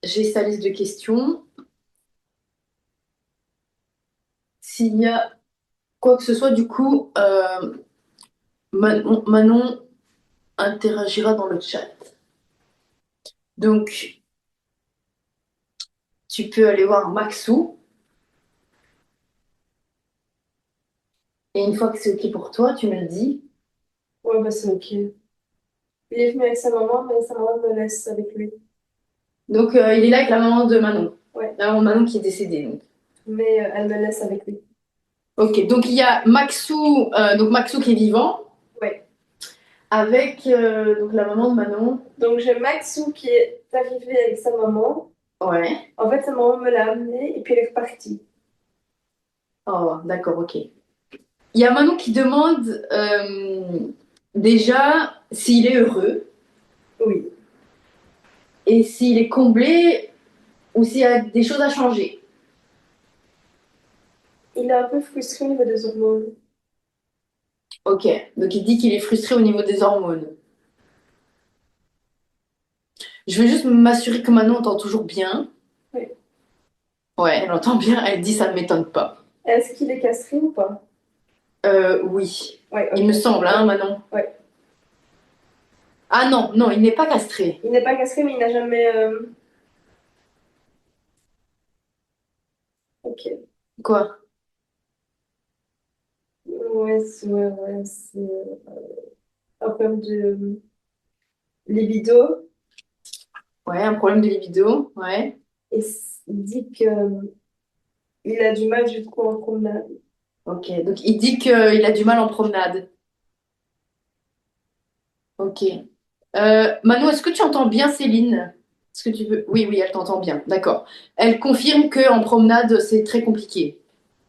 j'ai sa liste de questions. S'il y a quoi que ce soit, du coup, Manon interagira dans le chat. Donc, tu peux aller voir Maxou. Et une fois que c'est OK pour toi, tu me le dis. Ouais, bah c'est ok. Il est venu avec sa maman, mais sa maman me laisse avec lui. Donc, il est là avec la maman de Manon. Ouais, La maman de Manon qui est décédée. Donc. mais elle me laisse avec lui. OK, donc il y a Maxou, donc Maxou qui est vivant, Ouais. avec donc la maman de Manon. Donc j'ai Maxou qui est arrivé avec sa maman. Ouais. En fait, sa maman me l'a amené et puis elle est repartie. Oh, d'accord, OK. Il y a Manon qui demande déjà s'il est heureux Oui. et s'il est comblé ou s'il y a des choses à changer. Il est un peu frustré au niveau des hormones. OK, donc il dit qu'il est frustré au niveau des hormones. Je veux juste m'assurer que Manon entend toujours bien. Oui. Ouais, elle entend bien, elle dit ça ne m'étonne pas. Est-ce qu'il est castré ou pas? Oui, Ouais, il me ok. semble, hein, Manon. Ouais. Ah non, non, il n'est pas castré. Il n'est pas castré, mais il n'a jamais. Ok. Quoi? Ouais, c'est un problème de libido. Ouais, un problème de libido, ouais. Et il dit que il a du mal du coup en promenade. Ok, donc il dit qu'il a du mal en promenade. Ok. Manon, est-ce que tu entends bien Céline? Est-ce que tu veux... Oui, oui, elle t'entend bien, d'accord. Elle confirme que en promenade, c'est très compliqué.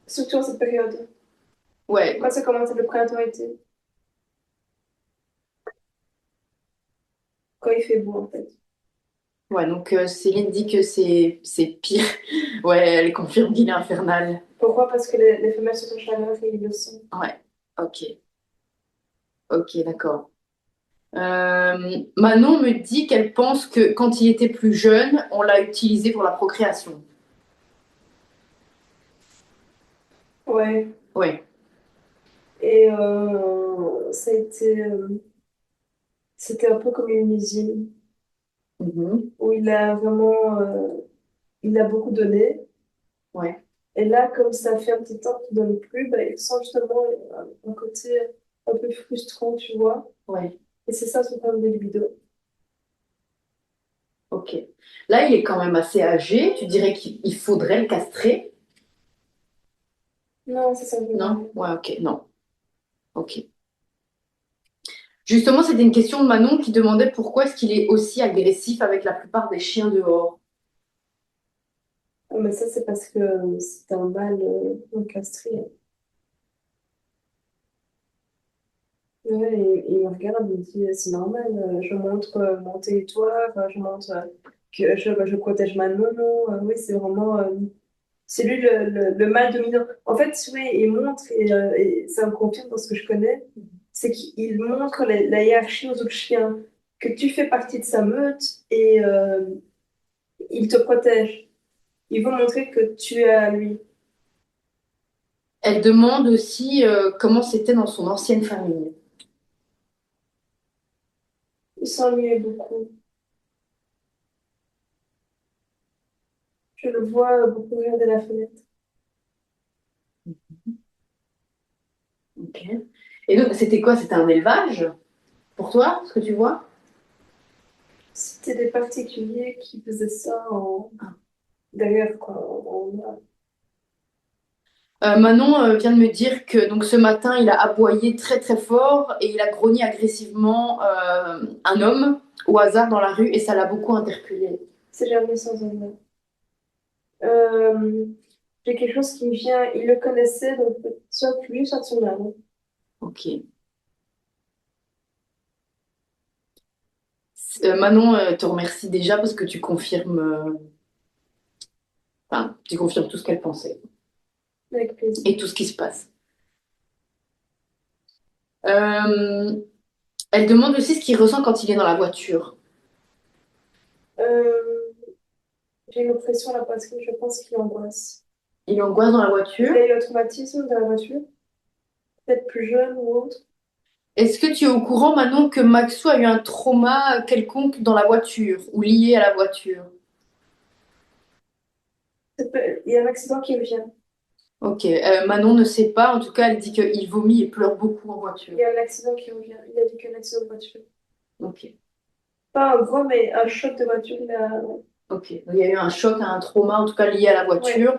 Surtout en cette période. Ouais, Quand ça commence le printemps-été. Quand il fait beau en fait. ouais, donc Céline dit que c'est pire. Ouais, elle confirme qu'il est infernal. Pourquoi? Parce que les femelles sont en chaleur et ils le sont. Ouais, ok, ok, d'accord. Manon me dit qu'elle pense que quand il était plus jeune, on l'a utilisé pour la procréation. Ouais. Ouais. Et ça a été. C'était un peu comme une usine Mhm. où il a vraiment. Il a beaucoup donné. Ouais, Et là, comme ça fait un petit temps qu'il donne plus, bah, il sent justement un côté un peu frustrant, tu vois. ouais, Et c'est ça son problème de libido. ok. Là, il est quand même assez âgé. Tu dirais qu'il faudrait le castrer? Non, ça veut Non? rien. Ouais, ok, non. Ok. Justement, c'était une question de Manon qui demandait pourquoi est-ce qu'il est aussi agressif avec la plupart des chiens dehors. Ah, mais ça, c'est parce que c'est un mâle non castré. Ouais, il me regarde, il me dit, c'est normal, je montre mon territoire, je montre que je protège ma nono. Oui, c'est vraiment, c'est lui le mâle dominant. En fait, oui, il montre, et ça me confirme dans ce que je connais, c'est qu'il montre la hiérarchie aux autres chiens, que tu fais partie de sa meute et il te protège. Il veut montrer que tu es à lui. Elle demande aussi comment c'était dans son ancienne famille. Il s'ennuyait beaucoup. Je le vois beaucoup regarder la fenêtre. Ok. Et donc, c'était quoi? C'était un élevage pour toi, ce que tu vois? C'était des particuliers qui faisaient ça derrière, quoi. Manon vient de me dire que donc ce matin, il a aboyé très très fort et il a grogné agressivement un homme au hasard dans la rue et ça l'a beaucoup interpellée. C'est jamais sans honneur. Euh, j'ai quelque chose qui me vient. Il le connaissait, donc soit lui, soit son âme. Ok. Manon te remercie déjà parce que tu confirmes, enfin, tu confirmes tout ce qu'elle pensait Avec plaisir. et tout ce qui se passe. Euh, Elle demande aussi ce qu'il ressent quand il est dans la voiture. Euh, J'ai une oppression à la poitrine, je pense qu'il angoisse. Il angoisse dans la Il voiture. a eu un traumatisme de la voiture, peut-être plus jeune ou autre. Est-ce que tu es au courant, Manon, que Maxou a eu un trauma quelconque dans la voiture ou lié à la voiture? Il y a un accident qui revient. Ok, Manon ne sait pas. En tout cas, elle dit qu'il vomit et pleure beaucoup en voiture. Il y a un accident qui revient. Il a dit qu'un accident de voiture. Ok, Pas un gros, mais un choc de voiture. ok. Donc, il y a eu un choc, un trauma, en tout cas lié à la Ouais, voiture,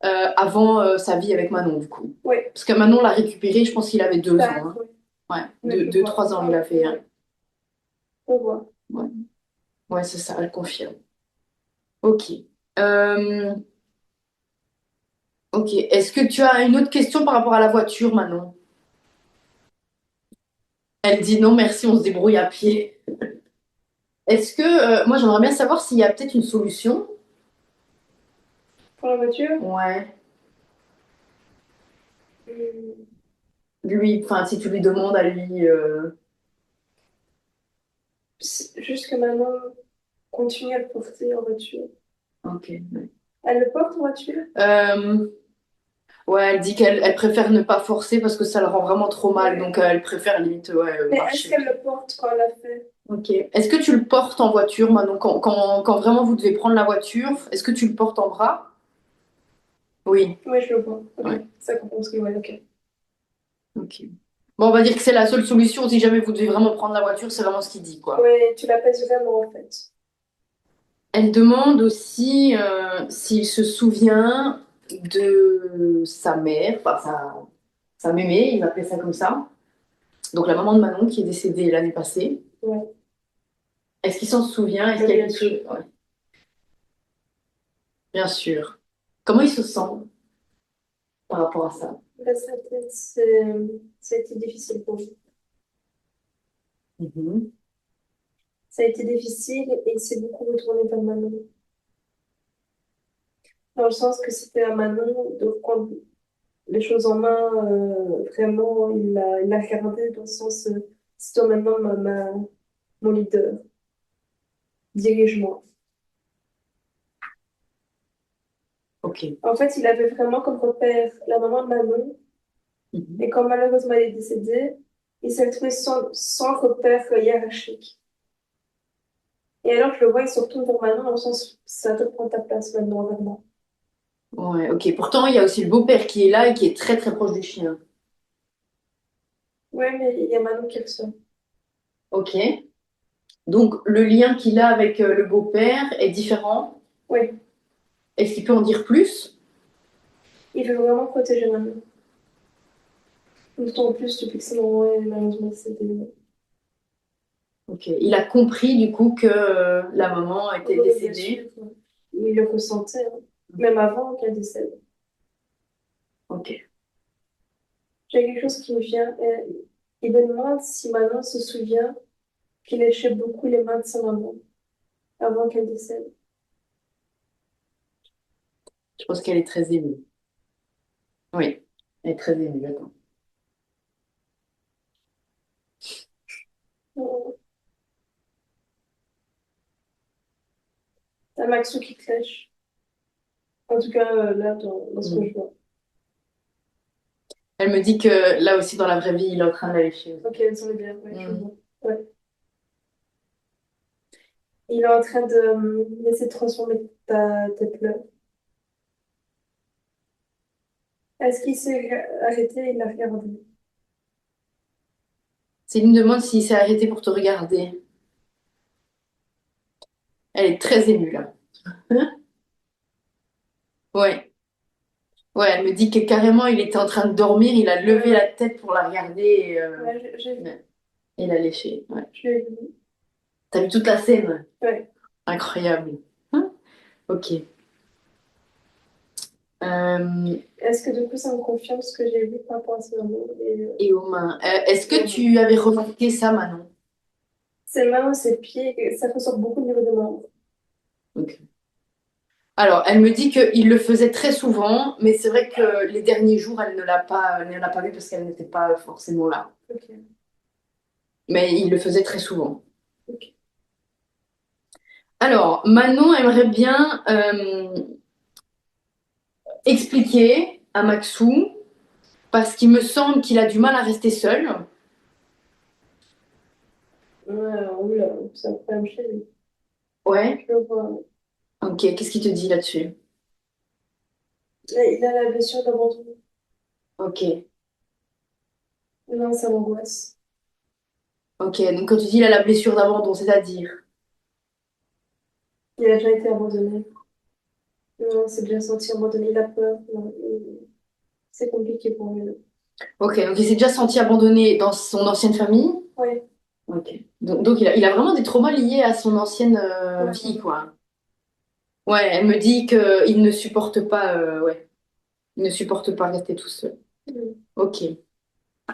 avant sa vie avec Manon, du coup. ouais. Parce que Manon l'a récupéré, je pense qu'il avait 2 ans, D'accord, hein. ouais. Ouais, Ouais, je deux, vois. 3 ans, il a fait, hein. Ouais, on voit. Ouais, ouais, c'est ça, elle confirme. Ok. Euh, ok. Est-ce que tu as une autre question par rapport à la voiture, Manon? Elle dit non, merci, on se débrouille à pied. Est-ce que, moi, j'aimerais bien savoir s'il y a peut-être une solution. Pour la voiture, Ouais. hum, Lui, enfin, si tu lui demandes à lui. c'est juste que maintenant, continue à le porter en voiture. Ok. Ouais. Elle le porte en voiture? Euh, ouais, elle dit qu'elle préfère ne pas forcer parce que ça le rend vraiment trop mal. Ouais. Donc, elle préfère limite ouais, Mais est-ce marcher. qu'elle le porte quand elle l'a fait? Ok. Est-ce que tu le portes en voiture, Manon, quand vraiment vous devez prendre la voiture, est-ce que tu le portes en bras? Oui. Oui, je le vois. Ok, Ouais. ça compense, oui, ouais, ok. Ok. Bon, on va dire que c'est la seule solution si jamais vous devez vraiment prendre la voiture, c'est vraiment ce qu'il dit, quoi. Ouais, tu l'appelles vraiment en fait. Elle demande aussi s'il se souvient de sa mère, enfin sa mémé, il appelait ça comme ça. Donc la maman de Manon qui est décédée l'année passée. Ouais, Est-ce qu'il s'en souvient? Est-ce bah, qu'il y a bien quelque sûr. chose? Ouais, bien sûr. Comment il se sent par rapport à ça? Bah, ça a été difficile pour lui. Mhm. Ça a été difficile et il s'est beaucoup retourné vers Manon. Dans le sens que c'était à Manon de prendre les choses en main, vraiment, il l'a regardé dans le sens, c'est toi maintenant mon leader, dirige-moi. Ok. En fait, il avait vraiment comme repère la maman de Manon, Mhm. et quand malheureusement elle est décédée, il s'est retrouvé sans repère hiérarchique. Et alors je le vois, il se retourne vers Manon dans le sens, ça te prend ta place maintenant, vraiment. Ouais, ok. Pourtant, il y a aussi le beau-père qui est là et qui est très très proche du chien. Ouais, mais il y a Manon qui ressort. Ok. Donc le lien qu'il a avec le beau-père est différent. Oui, Est-ce qu'il peut en dire plus? il veut vraiment protéger Manon. D'autant plus depuis que sa maman est malheureusement décédée. Ok. Il a compris du coup que la maman était Oui, bien sûr. décédée. Ouais. Il le ressentait, hein. Même avant qu'elle décède. Ok. J'ai quelque chose qui me vient. Il me demande si Manon se souvient qu'il léchait beaucoup les mains de sa maman avant qu'elle décède. Je pense qu'elle est très émue. Oui, elle est très émue. Attends. T'as Maxou qui cloche. En tout cas, là, dans ce que Mm. je vois. Elle me dit que là aussi dans la vraie vie, il est en train de la lécher. Ok, elle semble bien. Ouais, je Mm. vois. Ouais. Il est en train de d'essayer de transformer tes pleurs. Est-ce qu'il s'est arrêté et il l'a regardé? Céline demande s'il s'est arrêté pour te regarder. Elle est très émue là. Ouais, ouais, elle me dit que carrément il était en train de dormir, il a Ouais, levé la ouais. tête pour la regarder et Ouais, j'ai vu. ouais, et l'a léché. Ouais. Je l'ai vu. T'as vu toute la scène? Ouais. Incroyable. Hein. Ok. Euh, Est-ce que du coup, ça me confirme ce que j'ai vu par rapport à ce moment et aux mains. Est-ce et que aux mains? tu avais remarqué ça, Manon? Ses mains, ses pieds, ça ressort beaucoup au niveau des membres. Ok. Alors, elle me dit qu'il le faisait très souvent, mais c'est vrai que les derniers jours, elle ne l'a pas vu parce qu'elle n'était pas forcément là. Ok. Mais il le faisait très souvent. Ok. Alors, Manon aimerait bien expliquer à Maxou, parce qu'il me semble qu'il a du mal à rester seul. Ouais, oula, c'est un problème chez lui. Ouais. Je le vois. Ok, qu'est-ce qu'il te dit là-dessus? Il a la blessure d'abandon. Ok, Non, ça m'angoisse. ok. Donc quand tu dis il a la blessure d'abandon, c'est-à-dire? Il a déjà été abandonné. Non, c'est bien senti abandonné. Il a peur. Non, c'est compliqué pour lui. Ok, donc il s'est déjà senti abandonné dans son ancienne famille. Ouais, Ok. Donc il a vraiment des traumas liés à son ancienne ouais, vie, ouais. quoi. Ouais, elle me dit qu'il ne supporte pas, ouais, il ne supporte pas rester tout seul. Mm. Ok.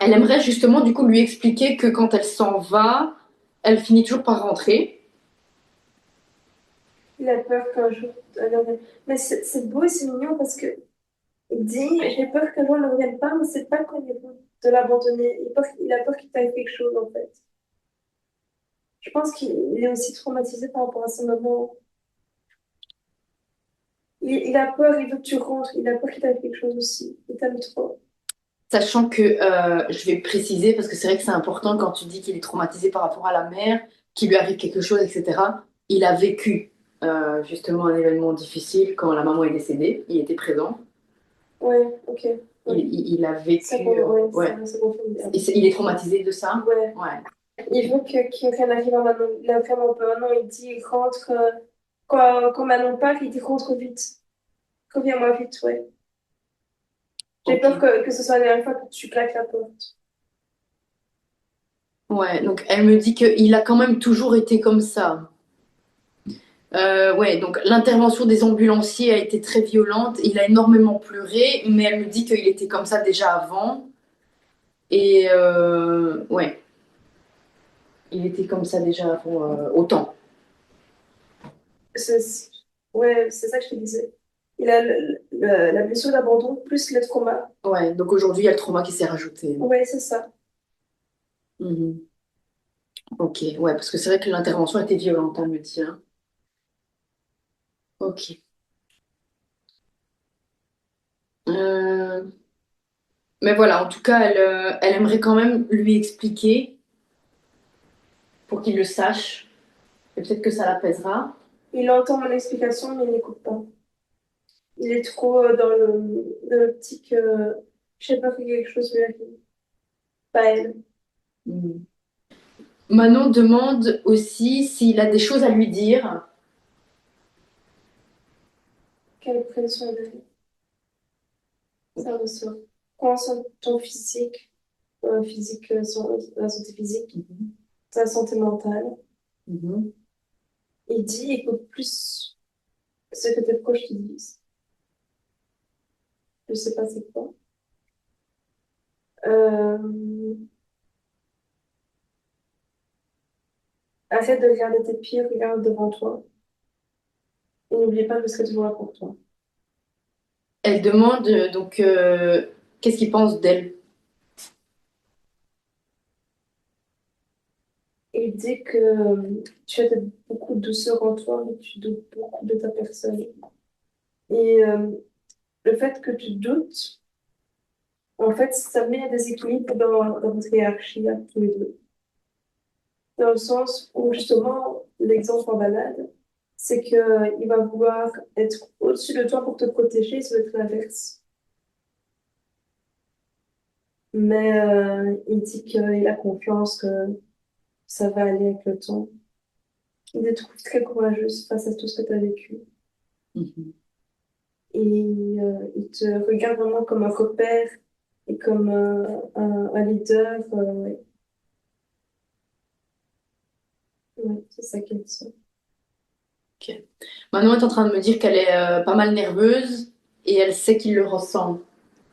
Elle aimerait justement du coup lui expliquer que quand elle s'en va, elle finit toujours par rentrer. Il a peur qu'un jour. Mais c'est beau et c'est mignon parce que il dit j'ai peur qu'un jour elle ne revienne pas, mais c'est pas qu'on est de l'abandonner. Il a peur qu'il t'arrive quelque chose en fait. Je pense qu'il est aussi traumatisé par rapport à ce moment. Il a peur, il veut que tu rentres, il a peur qu'il t'arrive quelque chose aussi. Il t'aime trop. Sachant que je vais préciser, parce que c'est vrai que c'est important quand tu dis qu'il est traumatisé par rapport à la mère, qu'il lui arrive quelque chose, etc. Il a vécu justement un événement difficile quand la maman est décédée. Il était présent. Ouais, ok. Il, Ouais. il a Ça, vécu. ouais, Ouais. ça confirme bien. Il est traumatisé de ça. Ouais. Ouais. Il veut qu'il rien n'arrive à Manon. Il a vraiment peur. Non, il dit rentre. Quand Manon part, il dit rentre vite. Reviens-moi vite, ouais. J'ai Ok. peur que ce soit la dernière fois que tu claques la porte. Ouais. Donc elle me dit qu'il a quand même toujours été comme ça. Ouais, donc l'intervention des ambulanciers a été très violente. Il a énormément pleuré, mais elle me dit qu'il était comme ça déjà avant. Et ouais, il était comme ça déjà avant autant. C'est- Ouais, c'est ça que je te disais. Il a la blessure d'abandon plus le trauma. Ouais, donc aujourd'hui, il y a le trauma qui s'est rajouté. Ouais, c'est ça. Mhm. Ok, ouais, parce que c'est vrai que l'intervention était violente, elle me dit, hein. Ok. Euh, Mais voilà, en tout cas, elle aimerait quand même lui expliquer pour qu'il le sache. Et peut-être que ça l'apaisera. Il entend mon explication, mais il n'écoute pas. Il est trop dans l'optique, je sais pas que quelque chose lui arrive. Pas elle. Mhm. Manon demande aussi s'il a des choses à lui dire. Qu'elle prenne soin d'elle. Ça ressort. Prends soin de ton physique, la santé physique, Mhm. ta santé mentale. Mhm. Il dit, écoute plus ce que tes proches te disent. Je sais pas c'est quoi. Euh, Arrête de regarder tes pieds, regarde devant toi. Et n'oublie pas que je serai toujours là pour toi. Elle demande donc qu'est-ce qu'il pense d'elle. Et il dit que tu as beaucoup de douceur en toi, mais tu doutes beaucoup de ta personne. Et le fait que tu doutes, en fait, ça met un déséquilibre dans votre hiérarchie à tous les deux. Dans le sens où, justement, l'exemple en balade, c'est qu'il va vouloir être au-dessus de toi pour te protéger, ça va être l'inverse. Mais il dit qu'il a confiance que ça va aller avec le temps. Il te trouve très courageuse face à tout ce que tu as vécu. Mhm. Et il te regarde vraiment comme un repère et comme un leader. Ouais, ouais, c'est ça qu'il dit. Ok. Manon est en train de me dire qu'elle est pas mal nerveuse et elle sait qu'il le ressent.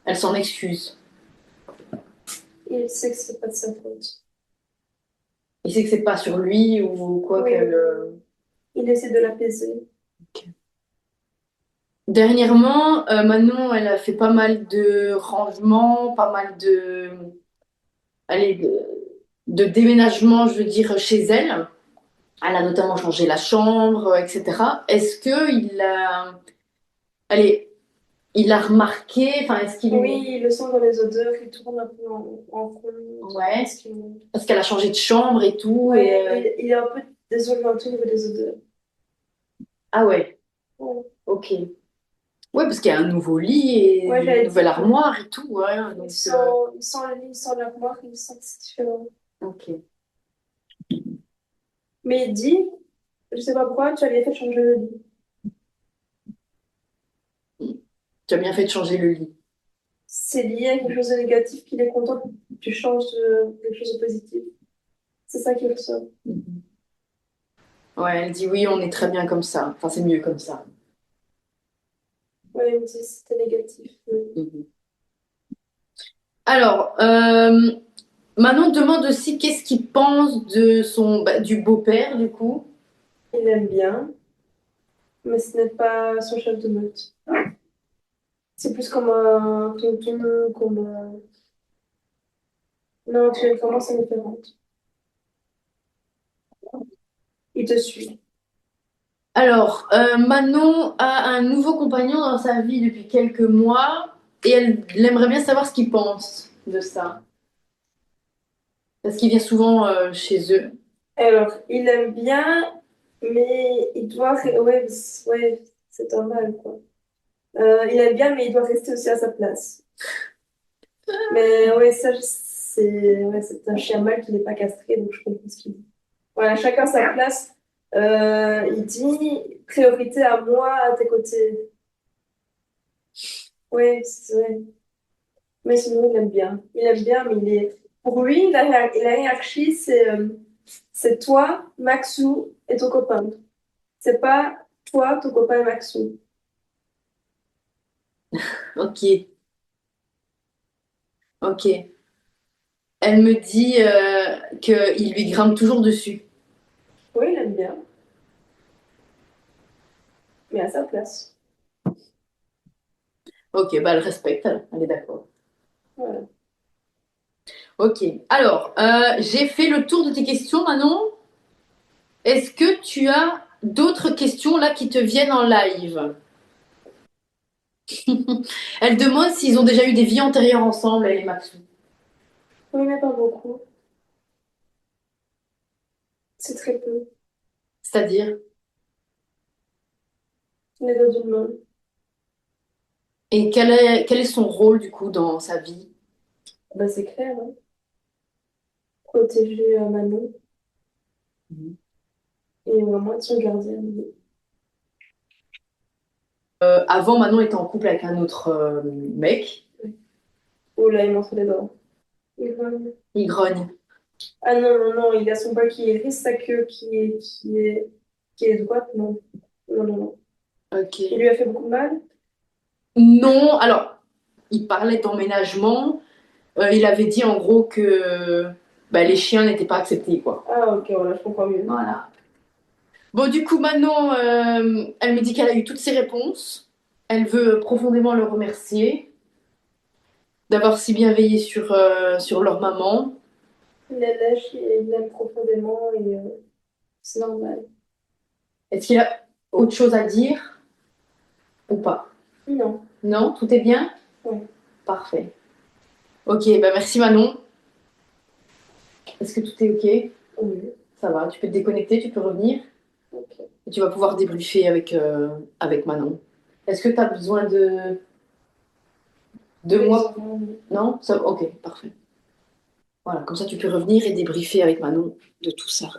Elle s'en excuse. Et il sait que c'est pas de sa faute. Il sait que c'est pas sur lui ou quoi Oui, qu'elle. il essaie de l'apaiser. Ok. Dernièrement, Manon, elle a fait pas mal de rangements, pas mal allez, de déménagements, je veux dire, chez elle. Elle a notamment changé la chambre, etc. Est-ce que allez, il a remarqué, enfin, est-ce Oui, qu'il, il le sent dans les odeurs, il tourne un peu en rond, ouais, ce qui monte. parce qu'elle a changé de chambre et tout, et Ouais, il est un peu désorienté au niveau des odeurs. ah ouais, Ouais, ok. Ouais, parce qu'il y a un nouveau lit et ouais, une j'avais nouvelle dit que armoire et tout, ouais, il donc, sent, il sent le lit, il sent l'armoire, il sent que c'est différent. ok. Mais il dit, je sais pas pourquoi, tu avais fait changer le lit. Tu as bien fait de changer le lit. C'est lié à quelque chose de négatif qu'il est content que tu changes de quelque chose de positif. C'est ça qui ressort. Mhm. Ouais, elle dit oui, on est très bien comme ça. Enfin, c'est mieux comme ça. Ouais, il me dit c'était négatif. Mhm. Alors, Manon demande aussi qu'est-ce qu'il pense du beau-père, du coup. Il aime bien, mais ce n'est pas son chef de meute. C'est plus comme un tonton, comme un... Non, tu es vraiment, c'est différente. Il te suit. Alors, Manon a un nouveau compagnon dans sa vie depuis quelques mois et elle aimerait bien savoir ce qu'il pense de ça. Parce qu'il vient souvent chez eux. Alors, il aime bien, mais il doit... Ouais, ouais, c'est normal, quoi. Il aime bien, mais il doit rester aussi à sa place. Mais ouais, ça, c'est un chien mâle qui n'est pas castré, donc je comprends ce qu'il dit. Voilà, chacun sa place. Il dit priorité à moi, à tes côtés. Ouais, c'est vrai. Mais sinon, il aime bien. Il aime bien, mais il est... Pour lui, la hiérarchie, c'est toi, Maxou et ton copain. C'est pas toi, ton copain et Maxou. Ok, ok. Elle me dit qu'il lui grimpe toujours dessus. Oui, il aime bien, mais à sa place. Ok, bah elle respecte, elle est d'accord. Voilà. Ok, alors, j'ai fait le tour de tes questions, Manon. Est-ce que tu as d'autres questions là qui te viennent en live? Elle demande s'ils ont déjà eu des vies antérieures ensemble, elle et Maxou. Oui, mais pas beaucoup. C'est très peu. C'est-à-dire? Les deux d'une main. Et quel est son rôle du coup dans sa vie? Bah, c'est clair, hein. Protéger Manon Mhm. et vraiment être son gardien. Avant, Manon était en couple avec un autre mec. Oh là, il montre les dents. Il grogne. Il grogne. Ah non, non, non, il a son bas qui hérisse sa queue qui est droite. Non, non, non, non. Il Ok. lui a fait beaucoup de mal. Non, alors, il parlait d'emménagement. Il avait dit en gros que bah, les chiens n'étaient pas acceptés, quoi. Ah, ok, voilà, je comprends mieux. Voilà. Bon, du coup, Manon, elle me dit qu'elle a eu toutes ses réponses. Elle veut profondément le remercier d'avoir si bien veillé sur leur maman. Il la lâche et il l'aime profondément et c'est normal. Est-ce qu'il a autre chose à dire ou pas? Non, Non, tout est bien? ouais, Parfait. Ok, bah merci Manon. Est-ce que tout est ok? oui, Ça va, tu peux te déconnecter, tu peux revenir ok. et tu vas pouvoir débriefer avec Manon. Est-ce que tu as besoin de Oui, moi? ça va, oui. Non? Ça... Ok, parfait. Voilà, comme ça tu peux revenir et débriefer avec Manon de tout ça.